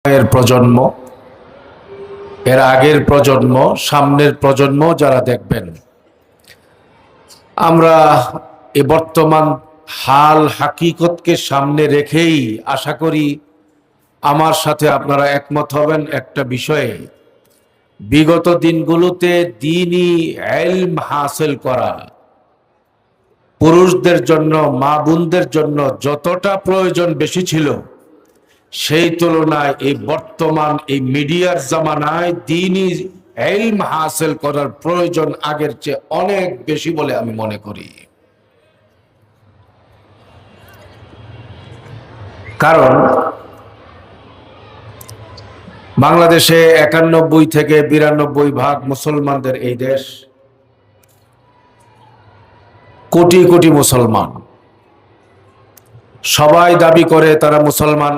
এর প্রজন্ম, এর আগের প্রজন্ম, সামনের প্রজন্ম যারা দেখবেন, আমরা এ বর্তমান হাল হাকিকতকে সামনে রেখেই আশা করি আমার সাথে আপনারা একমত হবেন একটা বিষয়ে। বিগত দিনগুলোতে দ্বীনি ইলম হাসিল করা পুরুষদের জন্য, মা বোনদের জন্য যতটা প্রয়োজন বেশি ছিল, সেই তুলনায় এই বর্তমান এই মিডিয়ার জামানায় দ্বীনি ইলম হাসিল করার প্রয়োজন আগের চেয়ে অনেক বেশি বলে আমি মনে করি। কারণ বাংলাদেশে 91 থেকে 92% মুসলমানদের এই দেশ, কোটি কোটি মুসলমান, সবাই দাবি করে তারা মুসলমান,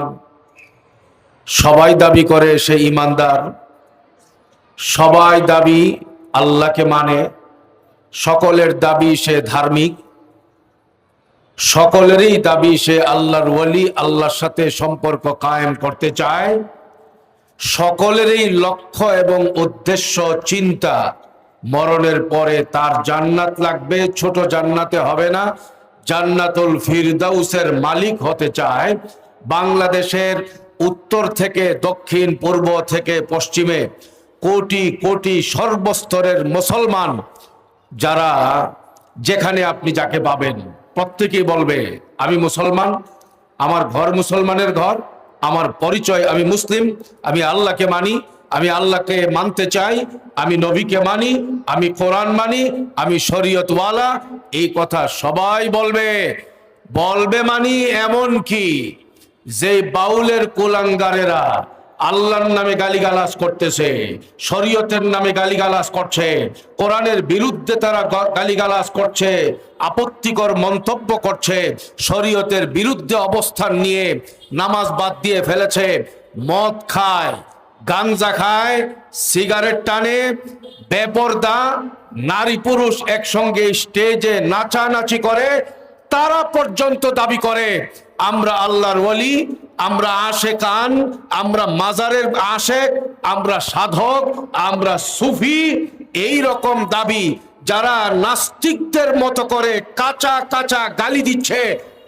সবাই দাবি করে সে ইমানদার, সবাই দাবি আল্লাহকে মানে, সকলের দাবি সে ধার্মিক, সকলেরই দাবি সে আল্লাহর ওয়ালি, আল্লাহর সাথে সম্পর্ক কায়েম করতে চায়। সকলেরই লক্ষ্য এবং উদ্দেশ্য, চিন্তা, মরণের পরে তার জান্নাত লাগবে, ছোট জান্নাতে হবে না, জান্নাতুল ফিরদাউসের মালিক হতে চায়। বাংলাদেশের উত্তর থেকে দক্ষিণ, পূর্ব থেকে পশ্চিমে কোটি কোটি সর্বস্তরের মুসলমান, যারা যেখানে আপনি যাকে পাবেন প্রত্যেকেই বলবে আমি মুসলমান, আমার ঘর মুসলমানের ঘর, আমার পরিচয় আমি মুসলিম, আমি আল্লাহকে মানি, আমি আল্লাহকে মানতে চাই, আমি নবীকে মানি, আমি কোরআন মানি, আমি শরীয়তওয়ালা। এই কথা সবাই বলবে বলবে মানি। এমন কি যে বাউলের কুলাঙ্গারেরা আল্লাহর নামে গালিগালাজ করতেছে, শরীয়তের নামে গালিগালাজ করছে, কোরআনের বিরুদ্ধে তারা গালিগালাজ করছে, আপত্তিকর মন্তব্য করছে, শরীয়তের বিরুদ্ধে অবস্থান নিয়ে নামাজ বাদ দিয়ে ফেলেছে, মদ খায়, গাঞ্জা খায়, সিগারেট টানে, বেপরদা, নারী পুরুষ একসঙ্গে স্টেজে নাচানাচি করে, তারা পর্যন্ত দাবি করে আমরা আল্লাহর ওয়ালি, আমরা আশেকান, আমরা মাজারের আশেক, আমরা সাধক, আমরা সুফি। এই রকম দাবি যারা নাস্তিকদের মতো করে কাঁচা কাঁচা গালি দিচ্ছে,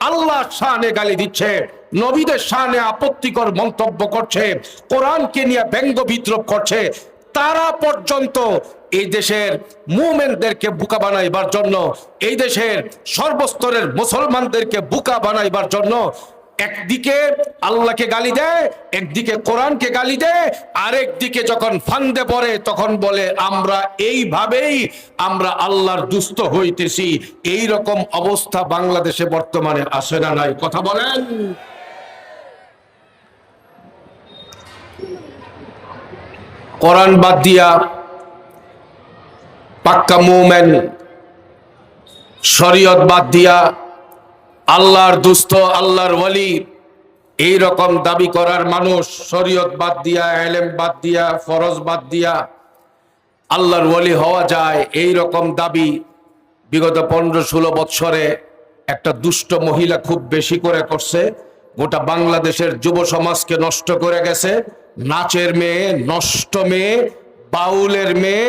আল্লাহর শানে গালি দিচ্ছে, নবীদের শানে আপত্তিকর মন্তব্য করছে, কোরআনকে নিয়ে ব্যঙ্গ বিদ্রুপ করছে, তারা পর্যন্ত এই দেশের মুমিনদেরকে বোকা বানাইবার জন্য, এই দেশের সর্বস্তরের মুসলমানদেরকে বোকা বানাইবার জন্য একদিকে আল্লাহকে গালি দেয়, একদিকে কোরআনকে গালি দেয়, আরেকদিকে যখন ফান্দে পড়ে তখন বলে আমরা এইভাবেই আমরা আল্লাহর দুস্থ হইতেছি। এই রকম অবস্থা বাংলাদেশে বর্তমানে আসে না নাই? কথা বলেন। কোরআন বাদ দিয়া পাক্কা মুমিন, শরীয়ত বাদ দিয়া আল্লাহর দুস্থ, আল্লাহর ওয়ালি, এই রকম দাবি করার মানুষ, শরীয়ত বাদ দিয়া, ইলম বাদ দিয়া, ফরজ বাদ দিয়া আল্লাহর ওয়ালি হওয়া যায়, এই রকম দাবি বিগত 15-16 বছরে একটা দুষ্ট মহিলা খুব বেশি করে করছে। গোটা বাংলাদেশের যুব সমাজকে নষ্ট করে গেছে। নাচের মেয়ে, নষ্ট মেয়ে, বাউলের মেয়ে,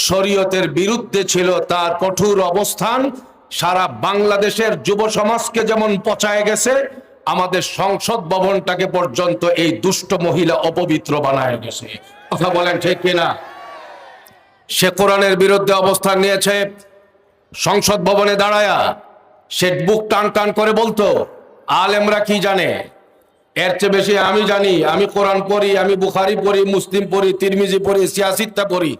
শরীয়তের বিরুদ্ধে ছিল তার কঠোর অবস্থান, সারা বাংলাদেশের যুব সমাজকে যেমন পচায় গেছে, আমাদের সংসদ ভবনটাকে পর্যন্ত এই দুষ্ট মহিলা অপবিত্র বানায় গেছে। কথা বলেন ঠিক কিনা? সে কোরআনের বিরুদ্ধে অবস্থান নিয়েছে, সংসদ ভবনে দাঁড়ায়া সে বুক টান টান করে বলতো আলেমরা কি জানে, এর চেয়ে বেশি আমি জানি, আমি কোরআন পড়ি, আমি বুখারী পড়ি, মুসলিম পড়ি, তিরমিজি পড়ি, সিয়াসিত্তা পড়ি।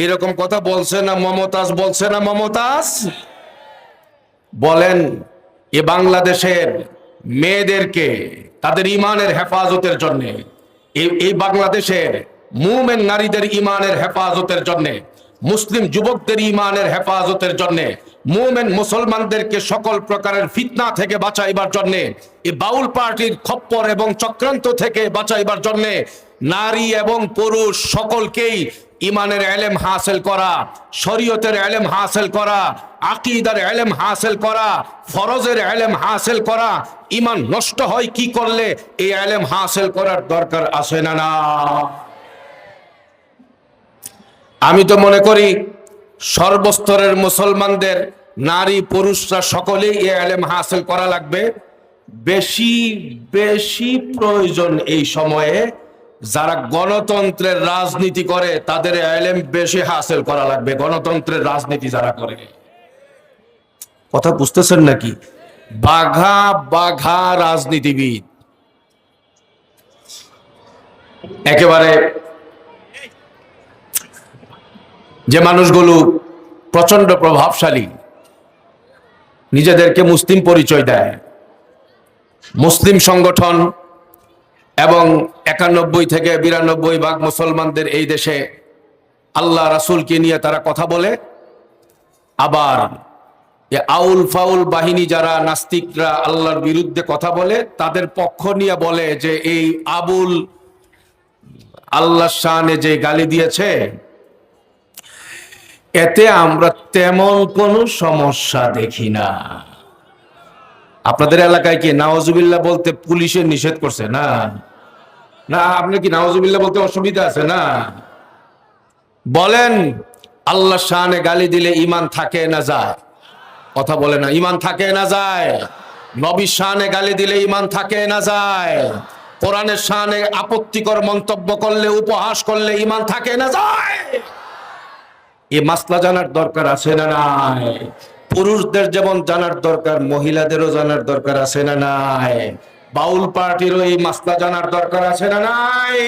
এরকম কথা বলছে না মমতাজ? বলছে না মমতাজ? বলেন, এ বাংলাদেশের মেয়েদেরকে তাদের ইমানের হেফাজতের জন্য, এই বাংলাদেশের মুমিন নারীদের ইমানের হেফাজতের জন্য, মুসলিম যুবকদের ইমানের হেফাজতের জন্য, মুমিন মুসলমানদেরকে সকল প্রকারের ফিতনা থেকে বাঁচাইবার জন্য, এই বাউল পার্টির খপ্পর এবং চক্রান্ত থেকে বাঁচাইবার জন্য নারী এবং পুরুষ সকলকেই ইমানের ইলম হাসিল করা, শরীয়তের ইলম হাসিল করা, আকীদার ইলম হাসিল করা, ফরজের ইলম হাসিল করা। ইমান নষ্ট হয় কি করলে? এই ইলম হাসিল করার দরকার আছে না না? আমি তো মনে করি সর্বস্তরের মুসলমানদের, নারী পুরুষরা সকলেই এই ইলম হাসিল করা লাগবে। বেশি বেশি প্রয়োজন এই সময়ে যারা গণতন্ত্রের রাজনীতি করে তাদের ইলম বেশি হাসিল করা লাগবে। গণতন্ত্রের রাজনীতি যারা করে, কথা বুঝতেছেন নাকি? বাঘা বাঘা রাজনীতিবিদ, একেবারে যে মানুষগুলো প্রচন্ড প্রভাবশালী, নিজেদেরকে মুসলিম পরিচয় দেয়, মুসলিম সংগঠন এবং 91 থেকে 92% মুসলমানদের এই দেশে আল্লাহ রাসূলকে নিয়ে তারা কথা বলে। আবার আউল ফাউল বাহিনী যারা নাস্তিকরা আল্লাহর বিরুদ্ধে কথা বলে, তাদের পক্ষ নিয়ে বলে যে এই আবুল আল্লাহর শানে যে গালি দিয়েছে, এতে আমরা তেমন কোনো সমস্যা দেখি না। আপনাদের এলাকায় কি নাউজুবিল্লাহ বলতে পুলিশে নিষেধ করছে? না না, আপনি কি নাউজুবিল্লাহ বলতে অসুবিধা আছে? না। বলেন, আল্লাহর শানে গালি দিলে ঈমান থাকে না যায়? কথা বলে না, ঈমান থাকে না যায়? নবীর শানে গালি দিলে ঈমান থাকে না যায়? কোরআনের শানে আপত্তিকর মন্তব্য করলে, উপহাস করলে ঈমান থাকে না যায়? এই মাসলা জানার দরকার আছে না নাই? পুরুষদের যেমন জানার দরকার, মহিলাদেরও জানার দরকার আছে না নাই? বাউল পার্টিরও এই মাসলা জানার দরকার আছে না নাই?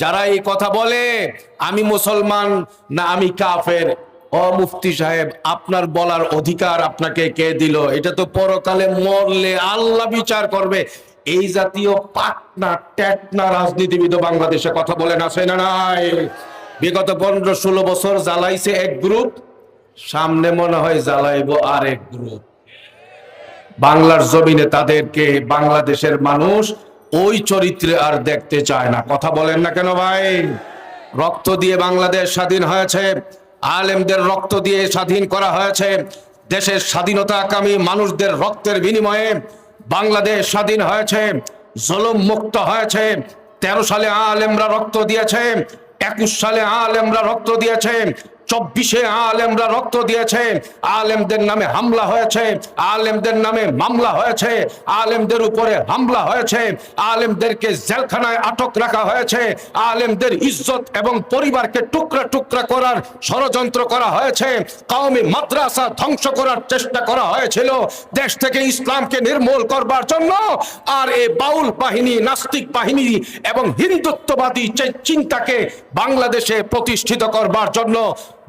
যারা এই কথা বলে আমি মুসলমান না আমি কাফের, ও মুফতি সাহেব, আপনার বলার অধিকার আপনাকে কে দিল? এটা তো পরকালে মরলে আল্লাহ বিচার করবে। এই জাতীয় পাটনা ট্যাটনা রাজনীতিবিদ বাংলাদেশে কথা বলেন আছে না নাই? বিগত 15-16 বছর জ্বালাইছে এক গ্রুপ, সামনে মনে হয় জ্বালাইবো আরেক গ্রুপ। বাংলার জমিনে তাদেরকে বাংলাদেশের মানুষ ওই চরিত্রে আর দেখতে চায় না। কথা বলেন না কেন ভাই? রক্ত দিয়ে বাংলাদেশ স্বাধীন হয়েছে, আলেমদের রক্ত দিয়ে স্বাধীন করা হয়েছে। দেশের স্বাধীনতাকামী মানুষদের রক্তের বিনিময়ে বাংলাদেশ স্বাধীন হয়েছে, জুলুম মুক্ত হয়েছে। 13 সালে আলেমরা রক্ত দিয়েছে, 21 সালে আলেমরা রক্ত দিয়েছে, 24-এ আলেমরা রক্ত দিয়েছে। আলেমদের নামে হামলা হয়েছে, আলেমদের নামে মামলা হয়েছে, আলেমদের উপরে হামলা হয়েছে, আলেমদেরকে জেলখানায় আটক রাখা হয়েছে, আলেমদের ইজ্জত এবং পরিবারকে টুকরা টুকরা করার ষড়যন্ত্র করা হয়েছে, কওমি মাদ্রাসা ধ্বংস করার চেষ্টা করা হয়েছিল দেশ থেকে ইসলামকে নির্মূল করবার জন্য। আর এই বাউল বাহিনী, নাস্তিক বাহিনী এবং হিন্দুত্ববাদী চিন্তাকে বাংলাদেশে প্রতিষ্ঠিত করবার জন্য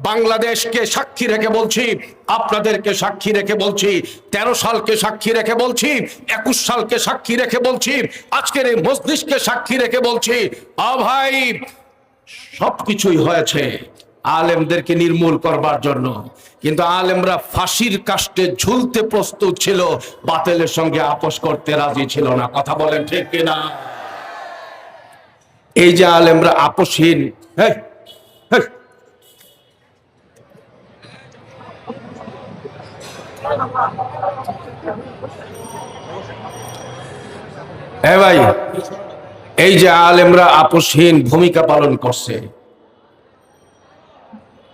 বাংলাদেশকে সাক্ষী রেখে বলছি, আপনাদেরকে সাক্ষী রেখে বলছি, 13 সালকে সাক্ষী রেখে বলছি, 21 সালকে সাক্ষী রেখে বলছি, আজকের এই মজলিসকে সাক্ষী রেখে বলছি, ভাই সবকিছুই হয়েছে আলেমদেরকে নির্মূল করবার জন্য। কিন্তু আলেমরা ফাঁসির কাস্টে ঝুলতে প্রস্তুত ছিল, বাতিলের সঙ্গে আপোষ করতে রাজি ছিল না। কথা বলেন ঠিক কিনা? এই যে আলেমরা আপোষহীন, ভাই, এই যে আলেমরা আপোষহীন ভূমিকা পালন করছে,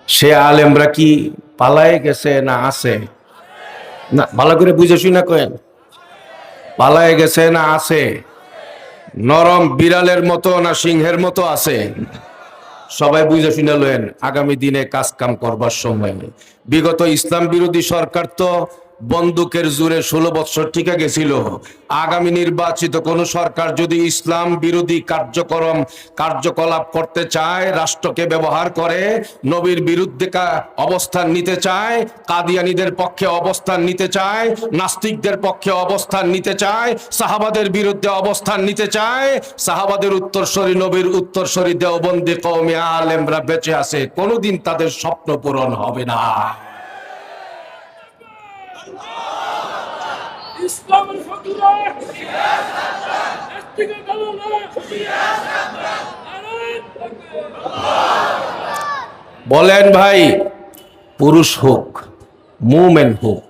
সে আলেমরা কি পালায়ে গেছে না আছে? না, ভালো করে বুঝে শুনে কয়েন, পালায়ে গেছে না আছে? নরম বিড়ালের মতো না সিংহের মতো আছে? সবাই বুঝে শুনে লয়েন, আগামী দিনে কাজ কাম করবার সময়। বিগত ইসলাম বিরোধী সরকার তো বন্দুকের জোরে 16 বছর টিকে গেছিল। আগামী নির্বাচিত কোন সরকার যদি ইসলাম বিরোধী কার্যকলাপ করতে চায়, রাষ্ট্রকে ব্যবহার করে, নবীর বিরুদ্ধে অবস্থান নিতে চায়, কাদিয়ানীদের পক্ষে অবস্থান নিতে চায়, নাস্তিকদের পক্ষে অবস্থান নিতে চায়, সাহাবাদের বিরুদ্ধে অবস্থান নিতে চায়, সাহাবাদের উত্তরসূরি, নবীর উত্তরসূরি দেওবন্দি কওমি আলেমরা বেঁচে আছে, কোনোদিন তাদের স্বপ্ন পূরণ হবে না। ইসলামের ফতুয়া বলেন ভাই, পুরুষ হোক, মুমেন হোক,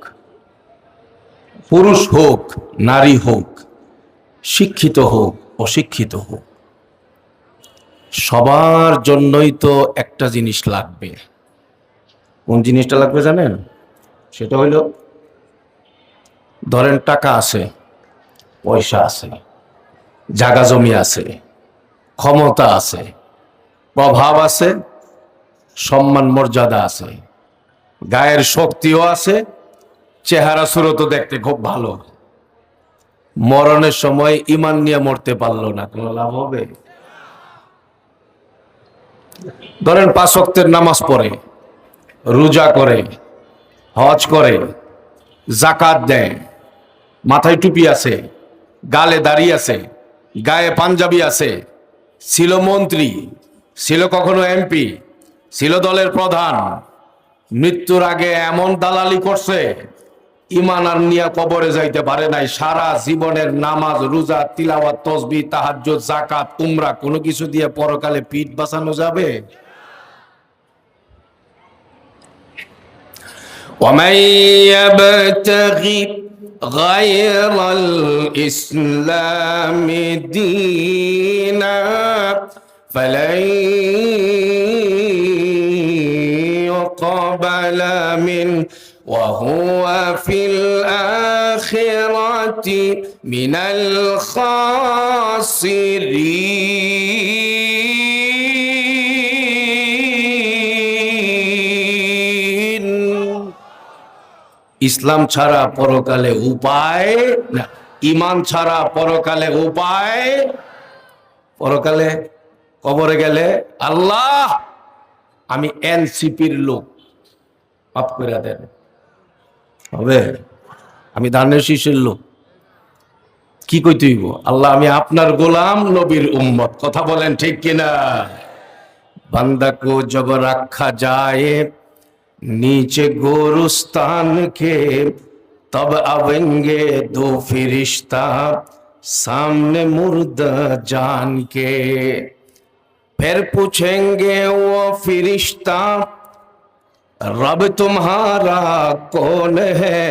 পুরুষ হোক, নারী হোক, শিক্ষিত হোক, অশিক্ষিত হোক, সবার জন্যই তো একটা জিনিস লাগবে। কোন জিনিসটা লাগবে জানেন? সেটা হইল, ধরেন টাকা আছে, পয়সা আছে, জায়গা জমি আছে, ক্ষমতা আছে, প্রভাব আছে, সম্মান মর্যাদা আছে, গায়ের শক্তিও আছে, চেহারা সুরতও দেখতে খুব ভালো। মরণের সময় ঈমান নিয়ে মরতে পারলো না, কোনো লাভ হবে? ধরেন 5 ওয়াক্তের নামাজ পড়ে, রোজা করে, হজ করে, জাকাত দেয়, মাথায় টুপি আছে, গালে দাড়ি আছে, গায়ে পাঞ্জাবি আছে, ছিল মন্ত্রী, ছিল কখনো এমপি, ছিল দলের প্রধান, মৃত্যুর আগে এমন দালালি করছে, ঈমান আর নিয়া কবরে যাইতে পারে নাই। সারা জীবনের নামাজ, রোজা, তিলাওয়াত, তাসবিহ, তাহাজ্জুদ, যাকাত, উমরা কোনো কিছু দিয়ে পরকালে পিঠ বাঁচানো যাবে? ومن يبتغي غير الإسلام دينا فلن يقبل منه وهو في الآخرة من الخاسرين। ইসলাম ছাড়া পরকালে উপায় না, ঈমান ছাড়া পরকালে উপায়। পরকালে কবরে গেলে, আল্লাহ আমি এনসিপির লোক, মাফ করে দেন, হবে? আমি ধানের শীষের লোক, কি কইতে হইব? আল্লাহ আমি আপনার গোলাম, নবীর উম্মত। কথা বলেন ঠিক কিনা? বান্দা কো জব রাখা যায় नीचे गोरुस्तान के तब आवेंगे 2 फरिश्ता सामने मुर्दा जान के, फिर पूछेंगे वो फरिश्ता रब तुम्हारा कौन है,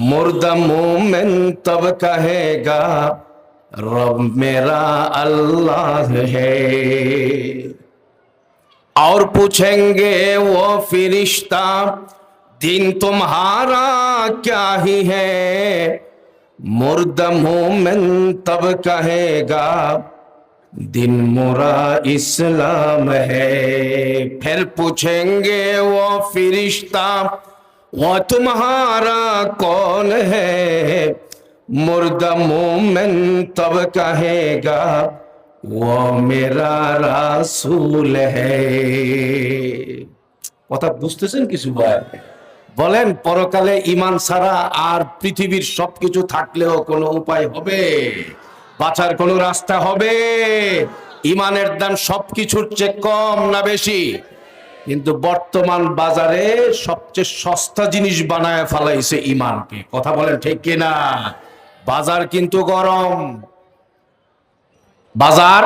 मुर्दा मोमिन तब कहेगा रब मेरा अल्लाह है। और पूछेंगे वो फरिश्ता दिन तुम्हारा क्या ही है, मुर्दा मोमिन तब कहेगा दिन मुरा इस्लाम है। फिर पूछेंगे वो फरिश्ता वो तुम्हारा कौन है, मुर्दा मोमिन तब कहेगा वो मेरा রাসূল है। কথা বুঝতেছেন কিছু ভাই? বলেন, পরকালে ঈমান ছাড়া আর পৃথিবীর সবকিছু থাকলেও কোনো উপায় হবে? বাঁচার কোনো রাস্তা হবে? ঈমানের দাম সবকিছুর চেয়ে কম না বেশি? কিন্তু বর্তমান বাজারে সবচেয়ে সস্তা জিনিস বানায় ফেলাইছে ঈমানকে। কথা বলেন ঠিক কিনা? বাজার কিন্তু গরম, বাজার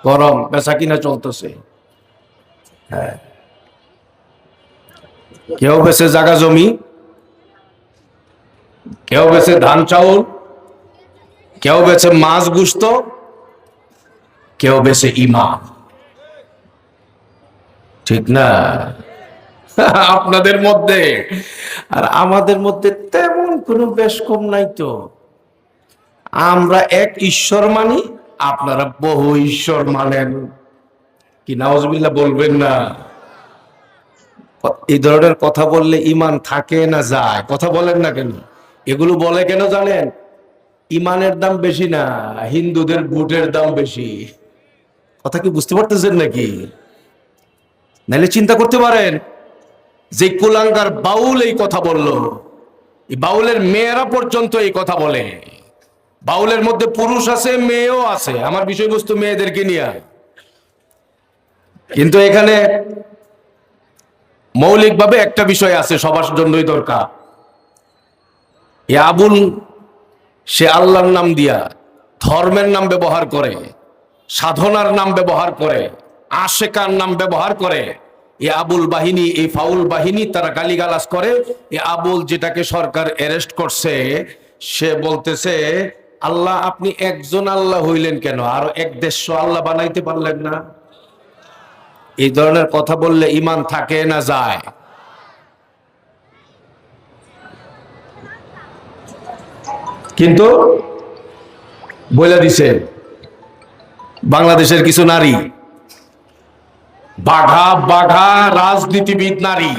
গরম, বেচা কিনা চলতেছে। হ্যাঁ, কেউ বেচে জায়গা জমি, কেউ বেচে ধান চাউল, কেউ বেচে মাছ গুস্ত, কেউ বেচে ঈমান। ঠিক না? আপনাদের মধ্যে আর আমাদের মধ্যে তেমন কোনো বেশ কম নাই তো। আমরা এক ঈশ্বর মানি, আপনারা বহু ঈশ্বর মানেন। কি নাউজুবিল্লাহ বলবেন না? এই ধরনের কথা বললে ঈমান থাকে না যায়? কথা বলেন না কেন? এগুলো বলে কেন জানেন? ঈমানের দাম বেশি না, হিন্দুদের ভোটের দাম বেশি। কথা কি বুঝতে পারতেছেন নাকি? নাইলে চিন্তা করতে পারেন, যে কুলাঙ্গার বাউল এই কথা বলল, এই বাউলের মেয়েরা পর্যন্ত এই কথা বলে। বাউলের মধ্যে পুরুষ আছে, মেয়েও আছে। আমার বিষয়বস্তু মেয়েদেরকে নিয়ে, কিন্তু এখানে মৌলিকভাবে একটা বিষয় আছে, সবার জন্যই দরকার। আবুল, সে আল্লাহর নাম দিয়া ধর্মের নাম ব্যবহার করে, সাধনার নাম ব্যবহার করে, আশেকার নাম ব্যবহার করে, এই আবুল বাহিনী, এই ফাউল বাহিনী তারা গালিগালাজ করে। এই আবুল, যেটাকে সরকার অ্যারেস্ট করছে, সে বলতেছে, আল্লাহ, আপনি একজন আল্লাহ হইলেন কেন? আরো 150 আল্লাহ বানাইতে পারলেন না? এই ধরনের কথা বললে ঈমান থাকে না যায়? কিন্তু বলে দিছে বাংলাদেশের কিছু নারী বাঘা বাঘা রাজনীতিবিদ নারী,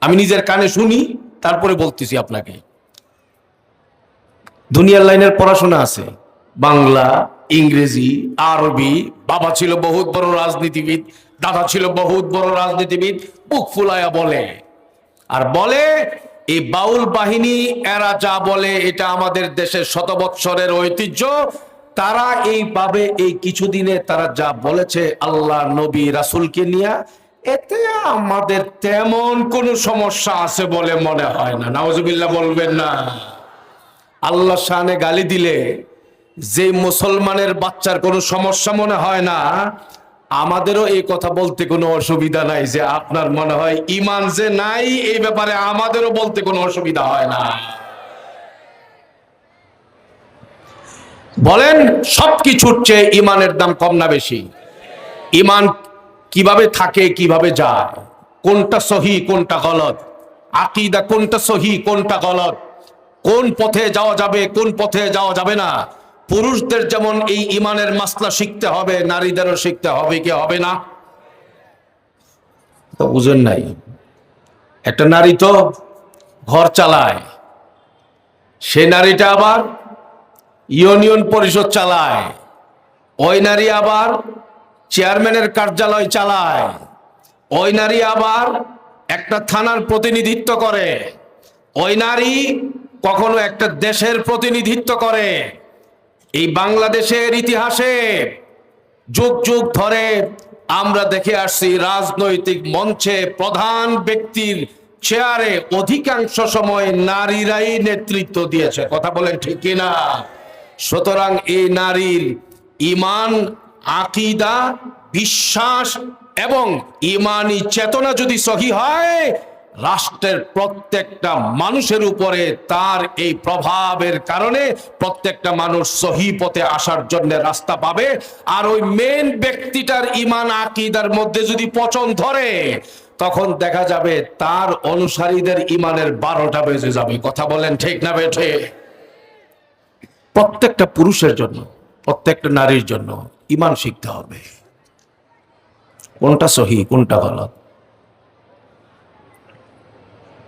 আমি নিজের কানে শুনি, তারপরে বলতেছি আপনাকে। দুনিয়ার লাইনের পড়াশোনা আছে, বাংলা, ইংরেজি, আরবি, বাবা ছিল বহুত বড় রাজনীতিবিদ, দাদা ছিল বহুত বড় রাজনীতিবিদ, বুক ফুলায়া বলে। আর বলে এই বাউল বাহিনী, এরা যা বলে এটা আমাদের দেশের শত বৎসরের ঐতিহ্য। তারা এইভাবে এই কিছুদিনে তারা যা বলেছে আল্লাহ নবী রাসূলকে নিয়ে, এতে আমাদের তেমন কোনো সমস্যা আছে বলে মনে হয় না। নাউজুবিল্লাহ বলবেন না? আল্লাহ শানে গালি দিলে যে মুসলমানের বাচ্চার কোনো সমস্যা মনে হয় না, আমাদেরও এই কথা বলতে কোনো অসুবিধা নাই যে আপনার মনে হয় ঈমান যে নাই, এই ব্যাপারে আমাদেরও বলতে কোনো অসুবিধা হয় না। বলেন, সবকিছুর চেয়ে ঈমানের দাম কম না বেশি? ঈমান কিভাবে থাকে, কিভাবে যায়, কোনটা সহি কোনটা গলত, আকীদা কোনটা সহি কোনটা গলত, কোন পথে যাওয়া যাবে কোন পথে যাওয়া যাবে না। পুরুষদের যেমন এই ঈমানের মাসলা শিখতে হবে, নারীদেরও শিখতে হবে কি হবে না? তো বুঝেন নাই? একটা নারী তো ঘর চালায়, সে নারীটা আবার ইউনিয়ন পরিষদ চালায়, ওই নারী আবার চেয়ারম্যানের কার্যালয় চালায়, ওই নারী আবার একটা থানার প্রতিনিধিত্ব করে, ওই নারী কখনো একটা দেশের প্রতিনিধিত্ব করে। এই বাংলাদেশের ইতিহাসে যুগ যুগ ধরে আমরা দেখে আসছি, রাজনৈতিক মঞ্চে প্রধান ব্যক্তির চেয়ারে অধিকাংশ সময় নারীরাই নেতৃত্ব দিয়েছে। কথা বলেন ঠিক কিনা? সুতরাং এই নারীর ঈমান, আকীদা, বিশ্বাস এবং ঈমানি চেতনা যদি সহি হয়, রাষ্ট্রের প্রত্যেকটা মানুষের উপরে তার এই প্রভাবের কারণে প্রত্যেকটা মানুষ সহি পথে আসার জন্য রাস্তা পাবে। আর ওই মেন ব্যক্তিটার ঈমান আকীদার মধ্যে যদি পচন ধরে, তখন দেখা যাবে তার অনুসারীদের ঈমানের 12টা বেজে যাবে। কথা বলেন ঠিক না বেঠে? প্রত্যেকটা পুরুষের জন্য, প্রত্যেকটা নারীর জন্য ঈমান শিখতে হবে, কোনটা সহি কোনটা গলত।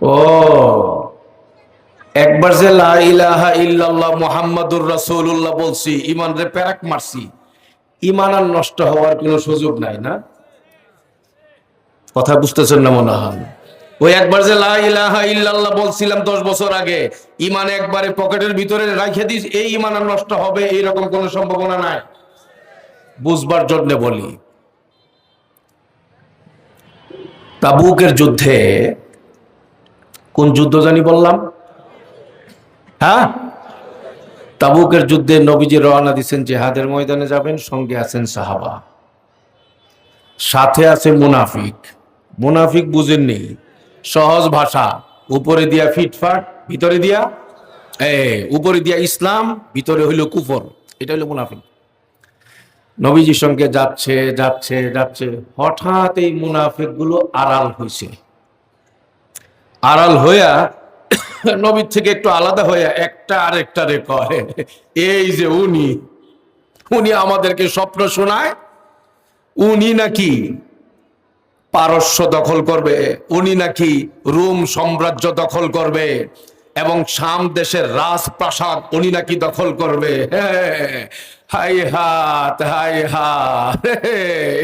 ও একবার যে লা ইলাহা ইল্লাল্লাহ মুহাম্মাদুর রাসূলুল্লাহ বলছি, ঈমান রে প্যারাক মারছি, ঈমান আর নষ্ট হওয়ার কোনো সুযোগ নাই। না? কথা বুঝতেছেন না মনে হয়? ওই একবার যে লা ইলাহা ইল্লাল্লাহ বলছিলাম 10 বছর আগে, ঈমান একবারে পকেটের ভিতরে রাখে দিস, এই ঈমান আর নষ্ট হবে এইরকম কোনো সম্ভাবনা নাই। বুঝবার জন্য বলি, তাবুকের যুদ্ধে, কোন যুদ্ধ জানি বললাম? হ্যাঁ, তাবুকের যুদ্ধে নবীজি রওনা দিয়েছেন, জিহাদের ময়দানে যাবেন, সঙ্গে আছেন সাহাবা, সাথে আছে মুনাফিক। মুনাফিক বুঝেননি? সহজ ভাষা, উপরে দিয়া ফিটফাট, ভিতরে দিয়া উপরে দিয়া ইসলাম, ভিতরে হইল কুফর। এটা হইল মুনাফিক। নবীজির সঙ্গে যাচ্ছে যাচ্ছে যাচ্ছে, হঠাৎ এই মুনাফিক গুলো আড়াল হয়েছে। আড়াল হইয়া নবীর থেকে একটু আলাদা হইয়া একটা আরেকটা রে কয়, এই যে উনি আমাদেরকে স্বপ্ন শোনায়, উনি নাকি পারস্য দখল করবে, উনি নাকি রোম সাম্রাজ্য দখল করবে এবং শাম দেশের রাজপ্রাসাদ উনি নাকি দখল করবে। হাই হাত হাই হাত,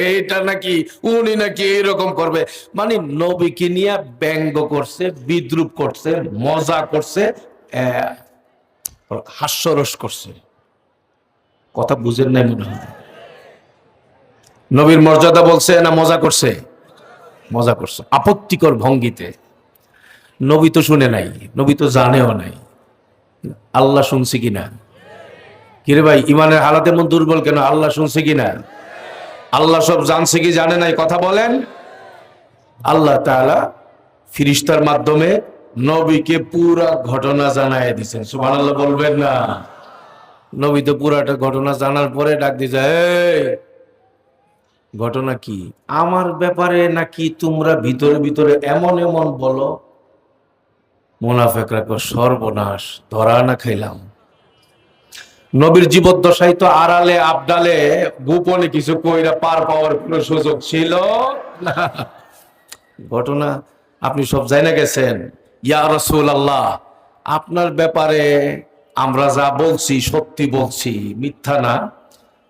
এইটা নাকি উনি নাকি এরকম করবে। মানে নবীকে নিয়ে ব্যঙ্গ করছে, বিদ্রুপ করছে, মজা করছে, হাস্যরস করছে। কথা বুঝেন নাই মনে হয়? নবীর মর্যাদা বলছে না মজা করছে? মজা করছে, আপত্তিকর ভঙ্গিতে। নবী তো শুনে নাই, নবী তো জানেও নাই। আল্লাহ শুনছে কিনা? কিরে ভাই, ইমানের হালাত এমন দুর্বল কেন? আল্লাহ শুনছে কিনা? আল্লাহ সব জানছে কি জানে নাই? কথা বলেন। আল্লাহ তাআলা ফিরিস্তার মাধ্যমে নবীকে পুরা ঘটনা জানায় দিয়েছেন। সুবহানাল্লাহ বলবেন না? নবী তো পুরাটা ঘটনা জানার পরে ডাক দিয়ে যায়, এই ঘটনা কি? আমার ব্যাপারে নাকি তোমরা ভিতরে ভিতরে এমন এমন বলো? মুনাফিকরা কয়, সর্বনাশ, ধরা না খাইলাম। নবীর জীবদ্দশায় তো আড়ালে আবডালে গোপনে কিছু কইরা পার পাওয়ার কোনো সুযোগ ছিল না। ঘটনা আপনি সব জানা গেছেন। ইয়া রাসূলুল্লাহ, আপনার ব্যাপারে আমরা যা বলছি সত্যি বলছি, মিথ্যা না।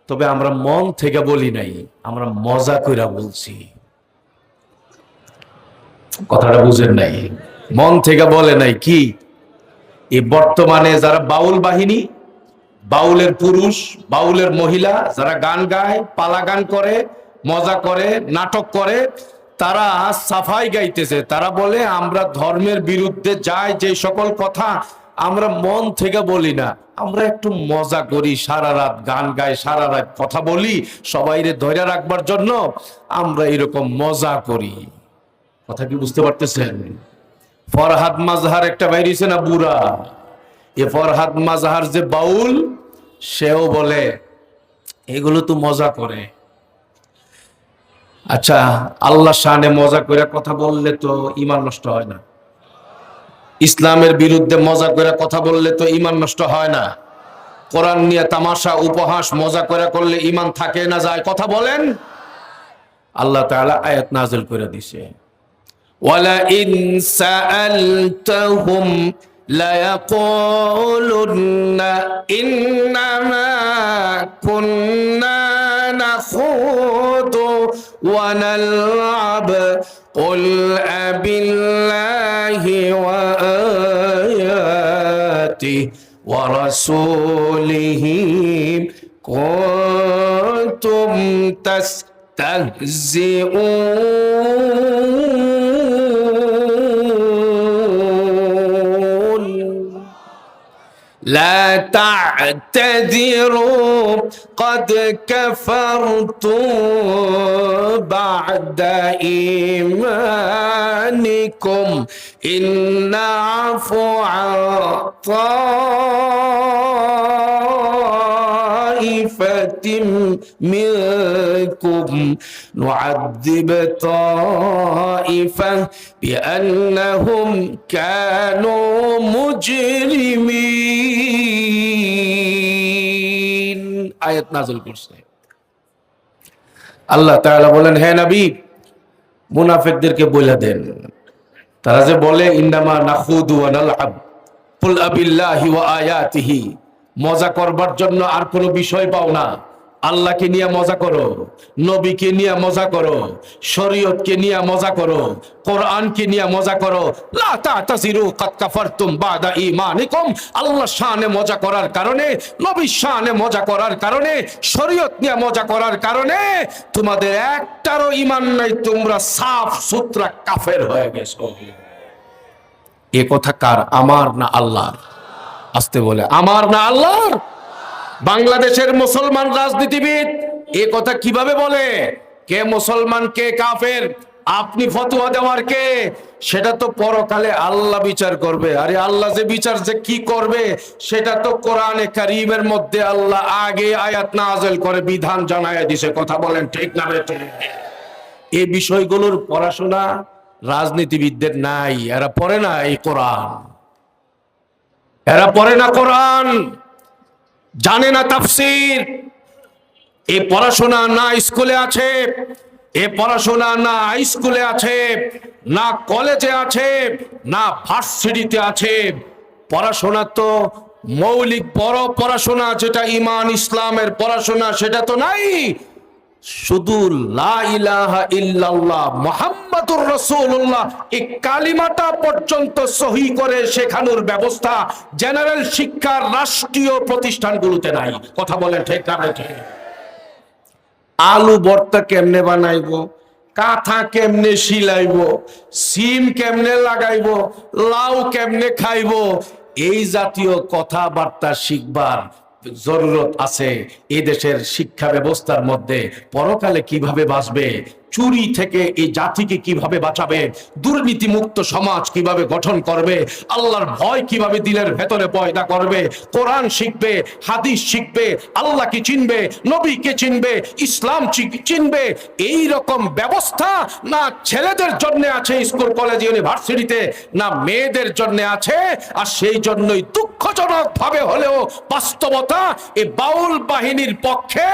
তবে আমরা মন থেকে বলি নাই, আমরা মজা কইরা বলছি। কথাটা বুঝেন নাই? মন থেকে বলে নাই। কি এই বর্তমানে যারা বাউল বাহিনী, বাউলের পুরুষ, বাউলের মহিলা যারা গান গায়, পালা গান করে, মজা করে, নাটক করে, তারা সাফাই গাইতেছে। তারা বলে আমরা ধর্মের বিরুদ্ধে যাই যে সকল কথা আমরা মন থেকে বলি না, আমরা একটু মজা করি, সারা রাত গান গাই, সারা রাত কথা বলি, সবাইরে ধরে রাখবার জন্য আমরা এরকম মজা করি। কথা কি বুঝতে পারতেছেন? ফরহাদ মাজহার একটা বাইরেছে না বুড়া, এ ফরহাদ মাজহার যে বাউল, সেও বলে এগুলো তো মজা করে। আচ্ছা, আল্লাহ শানে মজা করে কথা বললে তো ঈমান নষ্ট হয় না? ইসলামের বিরুদ্ধে মজা করে কথা বললে তো ঈমান নষ্ট হয় না? কোরআন নিয়ে তামাশা উপহাস মজা করে করলে ঈমান থাকে না যায়? কথা বলেন। আল্লাহ তাআলা আয়াত নাযিল করে দিয়েছে, ওয়ালা ইন সাআলতাহুম লায়াকুলুন্না ইন্নামা কুন্না নাখুদু ওয়া নালআব কুল আবিল্লাহি ওয়া আয়াতিহি ওয়া রাসূলিহি কুনতুম তাসতাহজিউন لا تعتذروا قد كفرتم بعد إيمانكم إن نعفو عن طائفة منكم نعذب طائفة بأنهم كانوا مجرمين। আয়াত নাযিল করছে। আল্লাহ তাআলা বলেন, হে নবী, মুনাফিকদেরকে বলে দেন, তারা যে বলে ইন্নামা নাখুদু ওয়া নালআব কুল আবিল্লাহি ওয়া আয়াতিহি, মজা করবার জন্য আর কোনো বিষয় পাও না। আল্লাহকে নিয়ে মজা করো, নবীকে নিয়ে মজা করো, শরীয়তকে নিয়ে মজা করো, কোরআনকে নিয়ে মজা করো। লা তা'তাযিরু কাদ কাফারতুম বাদা ঈমানিকুম, আল্লাহর শানে মজা করার কারণে, নবীর শানে মজা করার কারণে, শরীয়ত নিয়ে মজা করার কারণে তোমাদের একটারও ঈমান নাই, তোমরা সাফ সুতরা কাফের হয়ে গেছো। এ কথা কার? আমার না আল্লাহর? আসতে বলে, আমার না আল্লাহর? বাংলাদেশের মুসলমান রাজনীতিবিদ এ কথা কিভাবে বলে? কে মুসলমান কে কাফের আপনি ফতোয়া দেওয়ার কে? সেটা তো পরকালে আল্লাহ বিচার করবে। আরে আল্লাহ যে বিচার যে কি করবে সেটা তো কোরআনে কারীমের মধ্যে আল্লাহ আগে আয়াত নাযিল করে বিধান জানায় দিয়েছে। কথা বলেন ঠিক না বেঠিক? এই বিষয়গুলোর পড়াশোনা রাজনীতিবিদদের নাই, এরা পড়ে না এই কোরআন, এরা পড়ে না কোরআন, জানে না তাফসীর। এই পড়াশোনা না স্কুলে আছে, এ পড়াশোনা না হাই স্কুলে আছে, না কলেজে আছে, না ভার্সিটিতে আছে। পড়াশোনা তো মৌলিক বড় পড়াশোনা, যেটা ঈমান ইসলামের পড়াশোনা, সেটা তো নাই। শুধু লা ইলাহা ইল্লাল্লাহ মুহাম্মাদুর রাসূলুল্লাহ এই কালিমাটা পর্যন্ত সহি করে শেখানোর ব্যবস্থা জেনারেল শিক্ষার রাষ্ট্রীয় প্রতিষ্ঠানগুলোতে নাই। কথা বলেন ঠিক না ঠিক? আলু ভর্তা কেমনে বানাইবো, কাঁথা কেমনে শিলাইবো, সিম কেমনে লাগাইবো, লাউ কেমনে খাইবো, এই জাতীয় কথাবার্তা শিখবার জরুরত আছে। এই দেশের শিক্ষা ব্যবস্থার মধ্যে পরকালে কিভাবে বাঁচবে চুরি থেকে এই জাতিকে কিভাবে বাঁচাবে, দুর্নীতিমুক্ত সমাজ কিভাবে গঠন করবে, আল্লাহর ভয় কিভাবে দিলের ভেতরে পয়দা করবে, কোরআন শিখবে, হাদিস শিখবে, আল্লাহকে চিনবে, নবীকে চিনবে, ইসলাম চিনবে। এই রকম ব্যবস্থা না ছেলেদের জন্য আছে স্কুল কলেজ ইউনিভার্সিটিতে, না মেয়েদের জন্য আছে। আর সেই জন্যই দুঃখজনক ভাবে হলেও বাস্তবতা এই বাউল বাহিনীর পক্ষে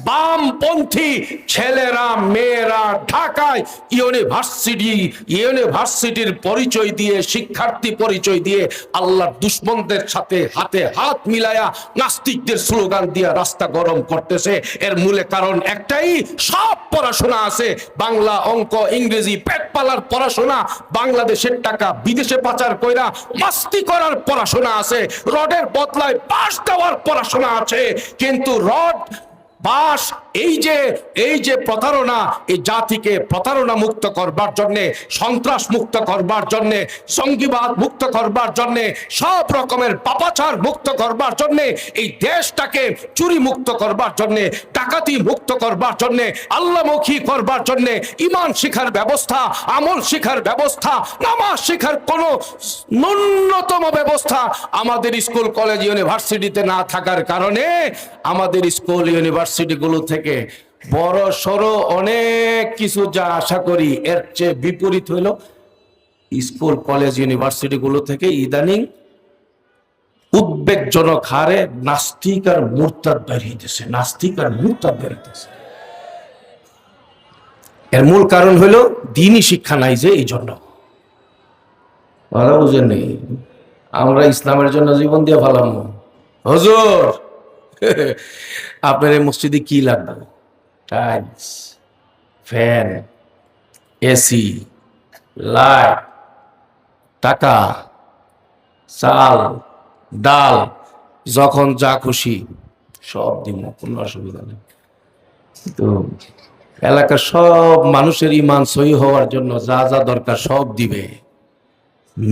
বামপন্থী ছেলেরা মেয়েরা ঢাকায় ইউনিভার্সিটির পরিচয় দিয়ে, শিক্ষার্থী পরিচয় দিয়ে আল্লাহর দুশ্মনদের সাথে হাতে হাত মিলায়া নাস্তিকদের স্লোগান দিয়ে রাস্তা গরম করতেছে। এর মূলে কারণ একটাই, সব পড়াশোনা আছে, বাংলা, অঙ্ক, ইংরেজি, পেট পালার পড়াশোনা, বাংলাদেশের টাকা বিদেশে পাচার কইরা মাস্তি করার পড়াশোনা আছে, রডের বদলায় বাঁশ দেওয়ার পড়াশোনা আছে। কিন্তু রড, বাস, এই যে প্রতারণা, এই জাতিকে প্রতারণা মুক্ত করবার জন্য, সন্ত্রাস মুক্ত করবার জন্য, সঙ্গীবাদ মুক্ত করবার জন্য, সব রকমের পাপাচার মুক্ত করবার জন্য, এই দেশটাকে চুরি মুক্ত করবার জন্য, ডাকাতি মুক্ত করবার জন্য, আল্লাহমুখী করবার জন্য ঈমান শিখার ব্যবস্থা, আমল শিখার ব্যবস্থা, নামাজ শিখার কোনো ন্যূনতম ব্যবস্থা আমাদের স্কুল কলেজ ইউনিভার্সিটিতে না থাকার কারণে আমাদের স্কুল ইউনিভার্সিটিগুলো থেকে বড় সড়ো অনেক কিছু যা আশা করি এর চেয়ে বিপরীত হইল স্কুল কলেজ ইউনিভার্সিটিগুলো থেকে ইদানিং উদ্বেগজনক হারে নাস্তিক আর মুরতাদ বের হইতেছে, নাস্তিক আর মুরতাদ বের হইতেছে। এর মূল কারণ হইল দ্বীনি শিক্ষা নাই যে, এই জন্য। বুঝেন নেই, আমরা ইসলামের জন্য জীবন দিয়ে ফেলাম। হুজুর, আপনার এই মসজিদে কি লাগবে? টাইলস, ফ্যান, এসি, লাইট, টাকা, চাল, ডাল, যখন যা খুশি সব দিব, কোনো অসুবিধা নেই। তো এলাকার সব মানুষের ঈমান সহি হওয়ার জন্য যা যা দরকার সব দিবে।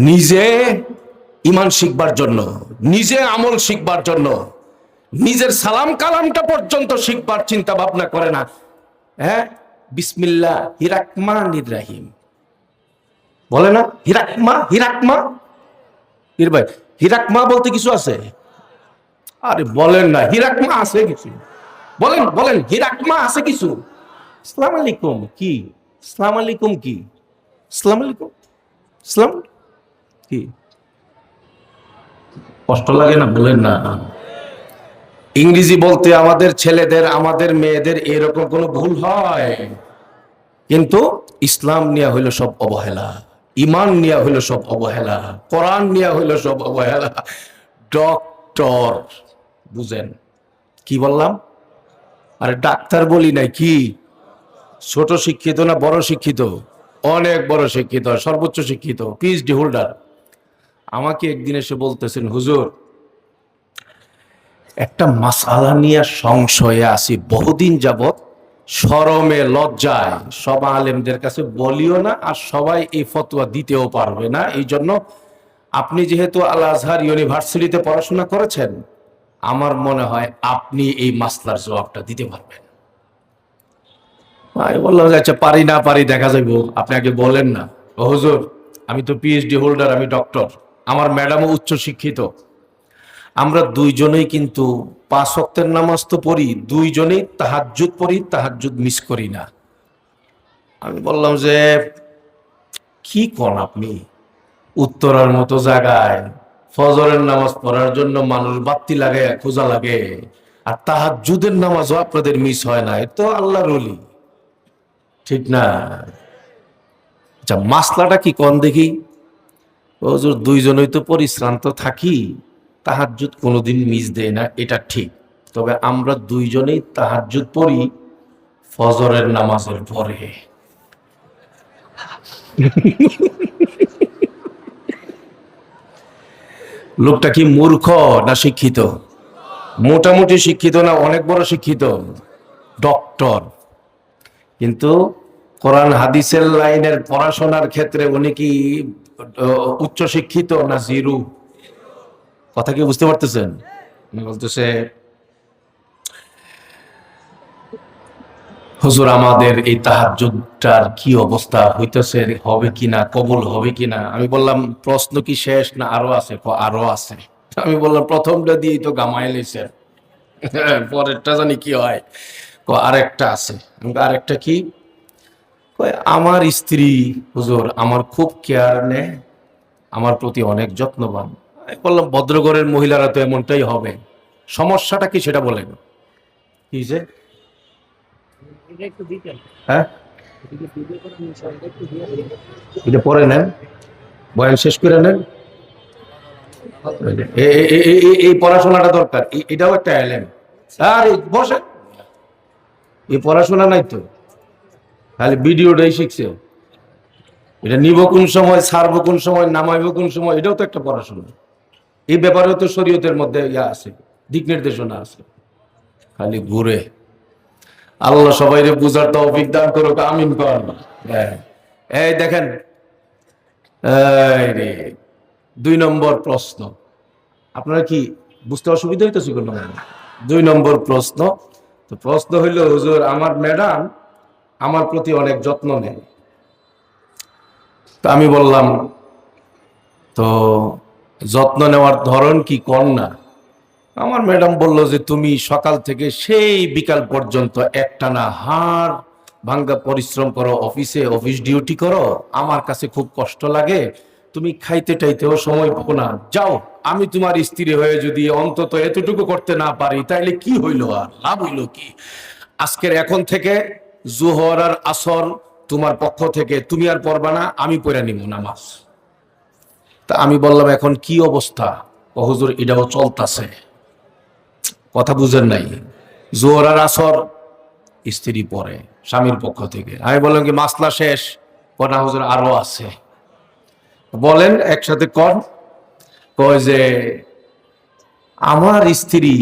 নিজে ঈমান শিখবার জন্য, নিজে আমল শিখবার জন্য, নিজের সালাম কালামটা পর্যন্ত শিখবার চিন্তা ভাবনা করে না। হ্যাঁ, বিসমিল্লাহির রহমানির রহিম বলে না? হিরাকমা ভাই, হিরাকমা বলতে কিছু আছে? আরে বলেন না, হিরাকমা আছে কিছু? বলেন হিরাকমা আছে কিছু? আসসালামু আলাইকুম কি? আসসালামু আলাইকুম কি? আসসালামু আলাইকুম, ইসলাম কি? কষ্ট লাগে না? বলেন না। ইংরেজি বলতে আমাদের ছেলেদের, আমাদের মেয়েদের এরকম কোনো ভুল হয়, কিন্তু ইসলাম নিয়ে হইল সব অবহেলা, ঈমান নিয়ে হইল সব অবহেলা, কোরআন নিয়ে হইল সব অবহেলা। ডক্টর, বুঝেন কি বললাম? আরে ডাক্তার বলি নাই, কি ছোট শিক্ষিত না বড় শিক্ষিত? অনেক বড় শিক্ষিত, সর্বোচ্চ শিক্ষিত, পিএইচডি হোল্ডার। আমাকে একদিন এসে বলতেছেন, হুজুর একটা মাসআলা নিয়ে সংশয়ে আছি বহুদিন যাবত, শরমে লজ্জায় সব আলেমদের কাছে বলিও না, আর সবাই এই ফতোয়া দিতেও পারবে না। এই জন্য আপনি যেহেতু আল আজহার ইউনিভার্সিটিতে পড়াশোনা করেছেন, আমার মনে হয় আপনি এই মাসলার জবাবটা দিতে পারবেন। আমি বললাম যে আচ্ছা, পারি না পারি দেখা যাইব, আপনি আগে বলেন না। ও হুজুর, আমি তো পিএইচডি হোল্ডার, আমি ডক্টর, আমার ম্যাডামও উচ্চ শিক্ষিত, আমরা দুইজনেই কিন্তু 5 ওয়াক্তের নামাজ তো পড়ি, দুইজনেই তাহাজ্জুদ পড়ি, তাহাজ্জুদ মিস করি না। আমি বললাম যে কি কোন আপনি, উত্তরার মতো জায়গায় ফজরের নামাজ পড়ার জন্য মানুষ বাত্তি লাগে, খোঁজা লাগে, আর তাহাজ্জুদের নামাজও আপনাদের মিস হয় না, এতো আল্লাহর ওলি, ঠিক না? আচ্ছা, মাসলাটা কি কোন দেখি? হুজুর দুইজনেই তো পরিশ্রান্ত থাকি, তাহাজ্জুদ কোনোদিন মিস দেয় না, এটা ঠিক, তবে আমরা দুইজনেই তাহাজ্জুদ পড়ি ফজরের নামাজের পরে। লোকটা কি মূর্খ না শিক্ষিত? মোটামুটি শিক্ষিত না অনেক বড় শিক্ষিত, ডক্টর, কিন্তু কোরআন হাদিসের লাইনের পড়াশোনার ক্ষেত্রে উনি কি উচ্চ শিক্ষিত না জিরো? কথা কি বুঝতে পারতেছেন? বলতেছে হুজুর আমাদের এই তাহাজ্জুদটার কি অবস্থা হইতেছে, হবে কিনা, কবুল হবে কিনা? আমি বললাম প্রশ্ন কি শেষ না আরো আছে? আরো আছে। আমি বললাম প্রথমটা দিয়েই তো গামায় লেছে, পরেরটা জানি কি হয়। আরেকটা আছে। আরেকটা কি? আমার স্ত্রী হুজুর আমার খুব কেয়ার নেয়, আমার প্রতি অনেক যত্নবান। আমি বললাম ভদ্রঘরের মহিলারা তো এমনটাই হবে, সমস্যাটা কি সেটা বলেন। কি যে হ্যাঁ, এটা পরে নেন, বয়ান শেষ করে নেন। এই পড়াশোনাটা দরকার, এটাও একটা এলেম। আর বসে এই পড়াশোনা নাই তো, খালি ভিডিওটাই শিখছে। এটা নিব কোন সময়, ছাড়বো কোন সময়, নামাইব কোন সময়, এটাও তো একটা পড়াশোনা। এই ব্যাপারেও তো শরীয়তের মধ্যে ইয়া আছে, দিক নির্দেশনা আছে। খালি ঘুরে। আল্লাহ সবাইরে বুঝার তৌফিক দান করুক, আমিন কর। হ্যাঁ, এই দেখেন, এই রে 2 নম্বর প্রশ্ন। আপনারা কি বুঝতে অসুবিধা হইতেছে কোনো? 2 নম্বর প্রশ্ন। তো প্রশ্ন হইল, হুজুর আমার ম্যাডাম আমার প্রতি অনেক যত্ন নেয়। তো আমি বললাম তো যত্ন নেওয়ার ধরন কি কর না? আমার ম্যাডাম বলল যে তুমি সকাল থেকে সেই বিকাল পর্যন্ত একটানা হাড় ভাঙ্গা পরিশ্রম করো, অফিস ডিউটি করো, আমার কাছে খুব কষ্ট লাগে, তুমি খাইতে টাইতেও সময় পাবো না। যাও, আমি তোমার স্ত্রী হয়ে যদি অন্তত এতটুকু করতে না পারি তাইলে কি হইলো, আর লাভ হইলো কি? আজকের এখন থেকে জোহর আর আসর তোমার পক্ষ থেকে তুমি আর পড়বা না, আমি পড়ে নিব নামাজ। তা আমি বললাম এখন কি অবস্থা? ও হুজুর এটাও চলতেছে। কথা বুঝেন নাই? জোহর আর আসর স্ত্রী পড়ে স্বামীর পক্ষ থেকে। আমি বললাম কি মাসলা শেষ? না হুজুর আরো আছে। বলেন একসাথে কর। কয় যে আমার স্ত্রী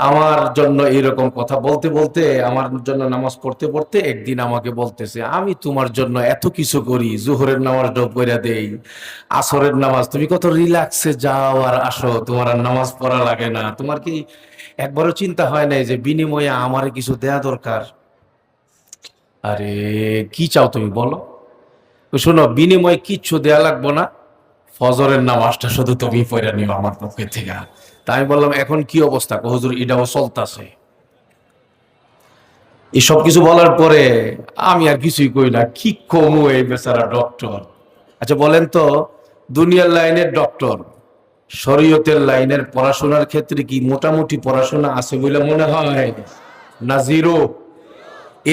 আমার জন্য এরকম কথা বলতে বলতে, আমার জন্য নামাজ পড়তে পড়তে একদিন আমাকে বলতেছে, আমি তোমার জন্য এত কিছু করি, জোহরের নামাজ ডব করে দেই, আসরের নামাজ তুমি কত রিল্যাক্সে যাও আর আসো, তোমার আর নামাজ পড়া লাগে না, তোমার কি একবারও চিন্তা হয় নাই যে বিনিময়ে আমার কিছু দেয়া দরকার? আরে কি চাও তুমি বলো? তো শোনো, বিনিময়ে কিচ্ছু দেয়া লাগবো না, ফজরের নামাজটা শুধু তুমি পড়ে নিও আমার পক্ষে থেকে। তাই আমি বললাম এখন কি অবস্থা? হুজুর এটাও চলতেছে। এই সব কিছু বলার পরে আমি আর কিছুই কই না, কি কমু এই বেচারা ডক্টর। আচ্ছা বলেন তো, দুনিয়ার লাইনের ডক্টর শরীয়তের লাইনের পড়াশোনার ক্ষেত্রে কি মোটামুটি পড়াশোনা আছে বলে মনে হয় না জিরো?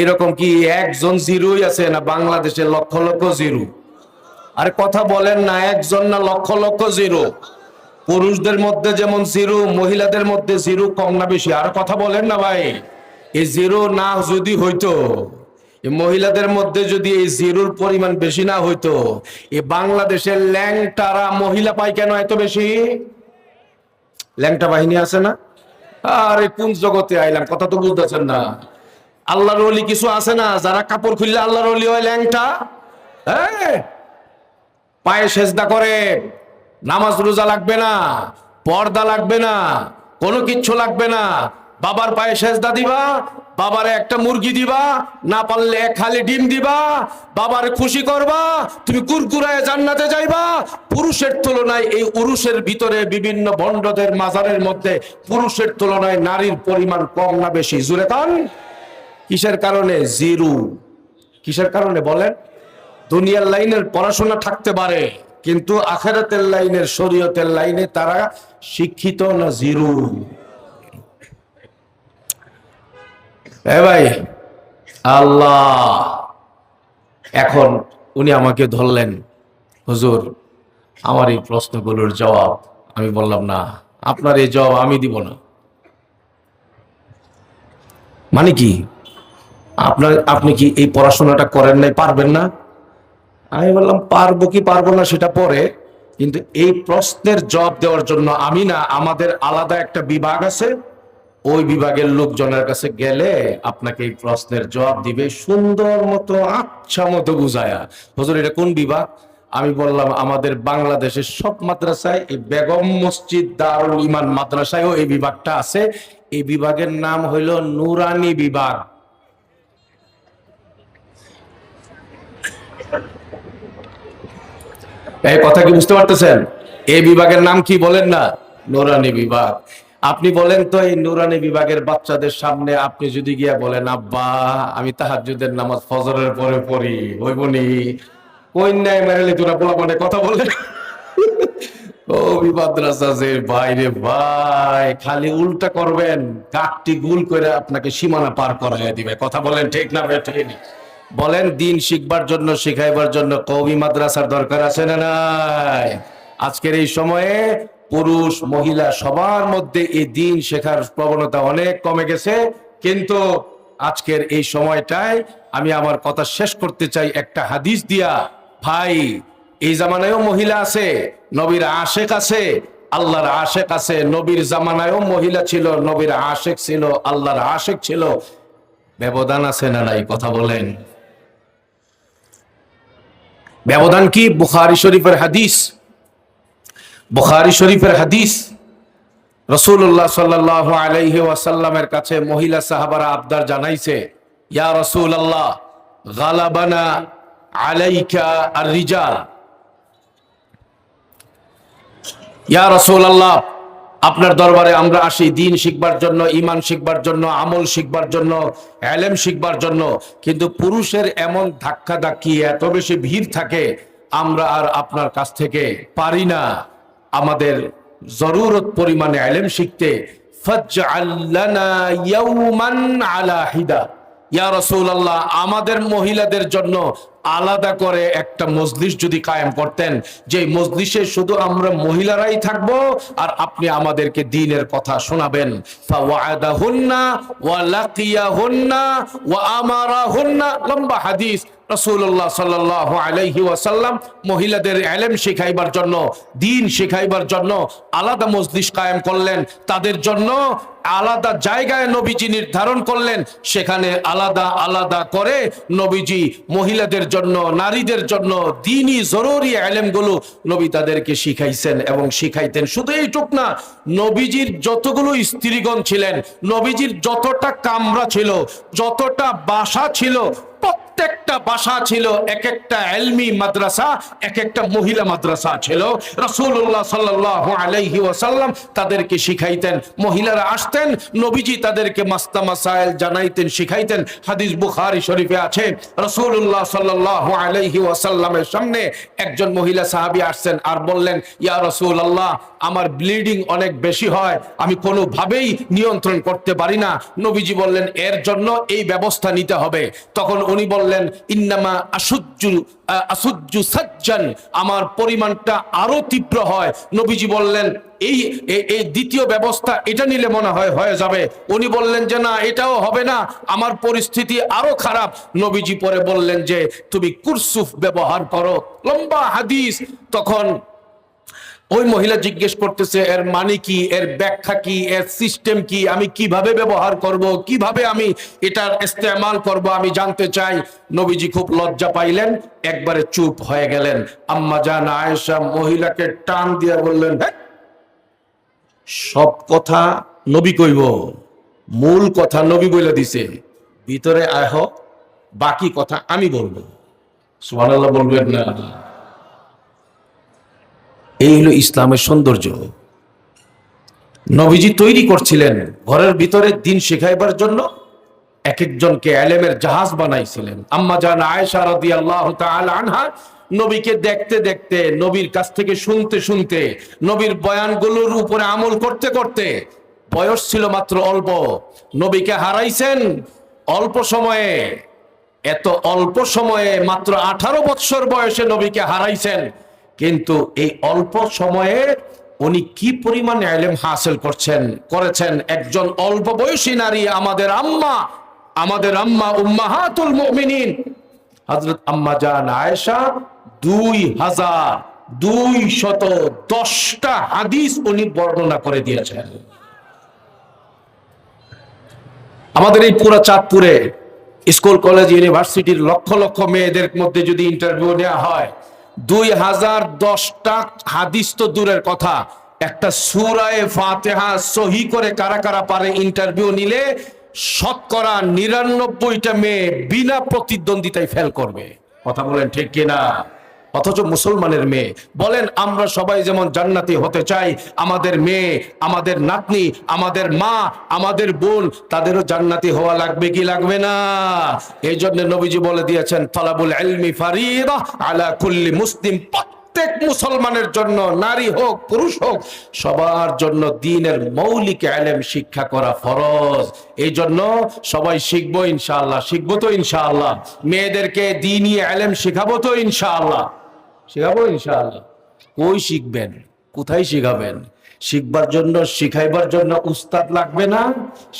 এরকম কি একজন জিরোই আছে না বাংলাদেশে লক্ষ লক্ষ জিরো? আরে কথা বলেন না, একজন না লক্ষ লক্ষ জিরো? পুরুষদের মধ্যে যেমন জিরো, মহিলাদের মধ্যে জিরো কম না বেশি? আর কথা বলেন না ভাই। এই জিরো না যদি হইতো, এই মহিলাদের মধ্যে যদি এই জিরোর পরিমাণ বেশি না হইতো, এই বাংলাদেশের ল্যাংটারা মহিলা পায় কেন এত বেশি? ল্যাংটা বাহিনী আছে না? আরে কোন জগতে আইলাম, কথা তো বুঝতেছেন না। আল্লাহর ওলি কিছু আছে না যারা কাপড় খুললে আল্লাহর ওলি হয় ল্যাংটা? হ্যাঁ, পায়ে সেজদা করে, নামাজ রোজা লাগবে না, পর্দা লাগবে না, কোনো কিচ্ছু লাগবে না, বাবার পায়ে সেজদা দিবা, বাবারে একটা মুরগি দিবা, না পারলে এক খালি ডিম দিবা, বাবারে খুশি করবা, তুমি কুরকুরায় জান্নাতে যাইবা। পুরুষের তুলনায় এই উরুষের ভিতরে বিভিন্ন ভণ্ডদের মাজারের মধ্যে পুরুষের তুলনায় নারীর পরিমাণ কম না বেশি? জুড়ে কান। কিসের কারণে জিরু? কিসের কারণে বলেন? দুনিয়ার লাইনের পড়াশোনা থাকতে পারে, কিন্তু আখেরাতের লাইনের, শরীয়তের লাইনে তারা শিক্ষিত না জিরু? এ ভাই, আল্লাহ এখন উনি আমাকে ধরলেন, হুজুর আমার এই প্রশ্নগুলোর জবাব। আমি বললাম না, আপনার এই জবাব আমি দিব না। মানে কি? আপনি কি এই পড়াশোনাটা করেন নাই, পারবেন না? আমি বললাম পারবো কি পারবো না সেটা পরে, কিন্তু এই প্রশ্নের জবাব দেওয়ার জন্য আমি না, আমাদের আলাদা একটা বিভাগ আছে, ওই বিভাগের লোকজনের কাছে গেলে আপনাকে এই প্রশ্নের জবাব দিবে সুন্দর মতো, আচ্ছা মতো বুঝায়া। হুজুর এটা কোন বিভাগ? আমি বললাম আমাদের বাংলাদেশের সব মাদ্রাসায়, এই বেগম মসজিদ দারুল ইমান মাদ্রাসায়ও এই বিভাগটা আছে। এই বিভাগের নাম হইল নুরানি বিভাগ। এই কথা কি বুঝতে পারতেছেন? এই বিভাগের নাম কি বলেন না? নুরানি বিভাগ। আপনি বলেন তো, এই নুরানি বিভাগের বাচ্চাদের সামনে আপনি যদি গিয়া বলেন, আব্বা আমি তাহাজ্জুদের নামাজ ফজরের পরে পড়ি, হইবনি? কন্যায় মেরেলি তোরা বলা মানে কথা বলে। ও মাদ্রাসা যে বাইরে ভাই, খালি উল্টা করবেন, কাকটি গুল করে আপনাকে সীমানা পার করাইয়া দিবে। কথা বলেন ঠিক না বেঠিক? বলেন, দিন শিখবার জন্য, শিখাইবার জন্য কওমি মাদ্রাসার দরকার আছে না নাই? আজকের এই সময়ে পুরুষ মহিলা সবার মধ্যে এই দিন শেখার প্রবণতা অনেক কমে গেছে। কিন্তু আজকের এই সময়টায় আমি আমার কথা শেষ করতে চাই একটা হাদিস দিয়া। ভাই, এই জামানায়ও মহিলা আছে, নবীর আশেক আছে, আল্লাহর আশেক আছে। নবীর জামানায়ও মহিলা ছিল, নবীর আশেক ছিল, আল্লাহর আশেক ছিল। ব্যবধান আছে না নাই? কথা বলেন। ব্যবধান কি? বুখারী শরীফের হাদিস, বুখারী শরীফের হাদিস। রাসূলুল্লাহ সাল্লাল্লাহু আলাইহি ওয়াসাল্লামের কাছে মহিলা সাহাবারা আবদার জানাইছে, ইয়া রাসূলুল্লাহ গালাবানা আলাইকা আর-রিজাল। ইয়া রাসূলুল্লাহ, আপনার দরবারে আমরা আসি দিন শিখবার জন্য, ঈমান শিখবার জন্য, আমল শিখবার জন্য, ইলম শিখবার জন্য। কিন্তু পুরুষের এমন ধাক্কা ধাক্কি, এত বেশি ভিড় থাকে, আমরা আর আপনার কাছ থেকে পারি না আমাদের জরুরত পরিমাণে ইলম শিখতে। ফাজআল লানা ইয়াওমান আলা হিদা। ইয়া রাসূলুল্লাহ, আমাদের মহিলাদের জন্য আলাদা করে একটা মজলিস যদি কায়েম করতেন, যে মজলিসে শুধু আমরা মহিলারাই থাকবো আর আপনি আমাদেরকে দ্বীনের কথা শোনাবেন। ফাওয়াদাহুন্না ওয়া লাকিয়াহুন্না ওয়া আমারাহুন্না। লম্বা হাদিস। রাসূলুল্লাহ সাল্লাল্লাহু আলাইহি ওয়াসাল্লাম মহিলাদের ইলম শিখাইবার জন্য, দ্বীন শিখাইবার জন্য আলাদা মজলিস কায়েম করলেন। তাদের জন্য আলাদা জায়গায় নবীজি নির্ধারণ করলেন, সেখানে আলাদা আলাদা করে নবীজি মহিলাদের জন্য, নারীদের জন্য দ্বীনি জরুরি ইলমগুলো নবী তাদেরকে শিখাইছেন এবং শিখাইতেন। শুধু এইটুক না, নবীজির যতগুলো স্ত্রীগণ ছিলেন, নবীজির যতটা কামরা ছিল, যতটা বাসা ছিল, প্রত্যেকটা বাসা ছিল এক একটা ইলমি মাদ্রাসা, এক একটা মহিলা মাদ্রাসা ছিল। রাসূলুল্লাহ সাল্লাল্লাহু আলাইহি ওয়াসাল্লাম তাদেরকে শিখাইতেন। মহিলারা আসতেন, নবীজি তাদেরকে মাসলা মাসাইল জানাইতেন, শিখাইতেন। হাদিস বুখারী শরীফে আছে, রাসূলুল্লাহ সাল্লাল্লাহু আলাইহি ওয়াসাল্লামের সামনে একজন মহিলা সাহাবী আসছেন আর বললেন, ইয়া রাসূলুল্লাহ, আমার ব্লিডিং অনেক বেশি হয়, আমি কোনোভাবেই নিয়ন্ত্রণ করতে পারি না। নবীজি বললেন, এর জন্য এই ব্যবস্থা নিতে হবে। তখন উনি বললেন, ইন্নামা আসুজ্জু সাজ্জান, আমার পরিমাণটা আরো তীব্র হয়। নবীজি বললেন, এই দ্বিতীয় ব্যবস্থা এটা নিলে মনে হয় হয়ে যাবে। উনি বললেন যে না, এটাও হবে না, আমার পরিস্থিতি আরো খারাপ। নবীজি পরে বললেন যে তুমি কুরসুফ ব্যবহার করো। লম্বা হাদিস। তখন ওই মহিলা জিজ্ঞেস করতেছে, এর মানে কি, এর ব্যাখ্যা কি, এর সিস্টেম কি, আমি কিভাবে ব্যবহার করব, কিভাবে আমি এটার ইস্তেমাল করব, আমি জানতে চাই। নবীজি খুব লজ্জা পাইলেন, একবারে চুপ হয়ে গেলেন। আম্মা জান আয়েশা মহিলাকে টান দিয়ে বললেন, সব কথা নবী কইব, মূল কথা নবী বলে দিছে, ভিতরে আহ, বাকি কথা আমি বলবো। সুবহানাল্লাহ বলবেন না? এই হলো ইসলামের সৌন্দর্য। নবীজি তৈরি করছিলেন ঘরের ভিতরে দিন শেখাইবার জন্য, এক একজনকে ইলমের জাহাজ বানাইছিলেন। আম্মা জান আয়েশা রাদিয়াল্লাহু তাআলা আনহা নবীকে দেখতে দেখতে, নবীর কাছ থেকে শুনতে শুনতে, নবীর বয়ানগুলোর উপরে আমল করতে করতে, বয়স ছিল মাত্র অল্প, নবীকে হারাইছেন অল্প সময়ে। এত অল্প সময়ে, মাত্র 18 বছর বয়সে নবীকে হারাইছেন। কিন্তু এই অল্প সময়ে উনি কি পরিমাণ ইলম হাসিল করেছেন। একজন অল্প বয়সী নারী, আমাদের আম্মা উম্মাহাতুল মুমিনিন হযরত আম্মা জান আয়েশা 2210টা হাদিস উনি বর্ণনা করে দিয়েছেন। আমাদের এই পুরো চাঁদপুরে স্কুল কলেজ ইউনিভার্সিটির লক্ষ লক্ষ মেয়েদের মধ্যে যদি ইন্টারভিউ নেওয়া হয়, 2010টা হাদিস তো দূরের কথা, একটা সূরায়ে ফাতিহা সহি করে কারা কারা পারে ইন্টারভিউ নিলে শতকরা 99টা মেয়ে বিনা প্রতিদ্বন্দ্বিতায় ফেল করবে। কথা বলেন ঠিক কিনা? অথচ মুসলমানের মেয়ে বলেন, আমরা সবাই যেমন জান্নাতি হতে চাই, আমাদের মেয়ে, আমাদের নাতনি, আমাদের মা, আমাদের বোন, তাদেরও জান্নাতি হওয়া লাগবে কি লাগবে না? এই জন্য নবীজি বলে দিয়েছেন, তালাবুল ইলমি ফারিদা আলা কুল্লি মুসলিম। প্রত্যেক মুসলমানের জন্য, নারী হোক পুরুষ হোক, সবার জন্য দ্বীনের মৌলিক ইলম শিক্ষা করা ফরজ। এই জন্য সবাই শিখবো ইনশাআল্লাহ। শিখবো তো ইনশাআল্লাহ? মেয়েদেরকে দ্বীনি ইলম শিখাবো তো ইনশাআল্লাহ? শিখাবো ইনশাআল্লাহ। কই শিখবেন? কোথায় শিখাবেন? শিখবার জন্য, শিখাইবার জন্য উস্তাদ লাগবে না?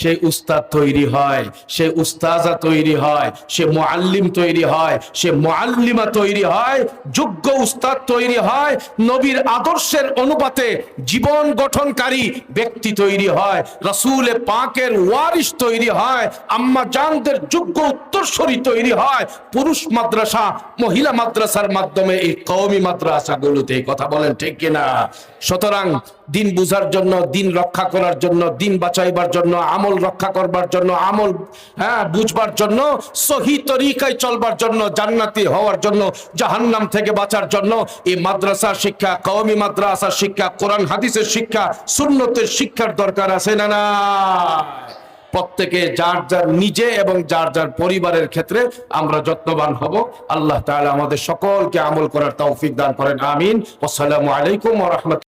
সেই উস্তাদ তৈরি হয়, সেই উস্তাজা তৈরি হয়, সে মুআল্লিম তৈরি হয়, সে মুআল্লিমা তৈরি হয়, যোগ্য উস্তাদ তৈরি হয়, নবীর আদর্শের অনুপাতে জীবন গঠনকারী ব্যক্তি তৈরি হয়, রাসূল পাকের ওয়ারিস তৈরি হয়, আম্মা জানদের যোগ্য উত্তরসূরি তৈরি হয়। পুরুষ মাদ্রাসা, মহিলা মাদ্রাসার মাধ্যমে এই কওমি মাদ্রাসাগুলোতে। কথা বলেন ঠিক কিনা? সুতরাং দিন বুঝার জন্য, দিন রক্ষা করার জন্য, দিন বাঁচাইবার জন্য, আমল রক্ষা করবার জন্য, আমল বুঝবার জন্য, সহি তরিকায় চলবার জন্য, জান্নাতি হওয়ার জন্য, জাহান্নাম থেকে বাঁচার জন্য এই মাদ্রাসা শিক্ষা, কওমি মাদ্রাসা শিক্ষা, কোরআন হাদিসের শিক্ষা, সুন্নতের শিক্ষার দরকার আছে না না? প্রত্যেকে যার যার নিজে এবং যার যার পরিবারের ক্ষেত্রে আমরা যত্নবান হব। আল্লাহ তাআলা আমাদের সকলকে আমল করার তৌফিক দান করেন। আমিন। আসসালামু আলাইকুম ওয়া রাহমাতুল্লাহ।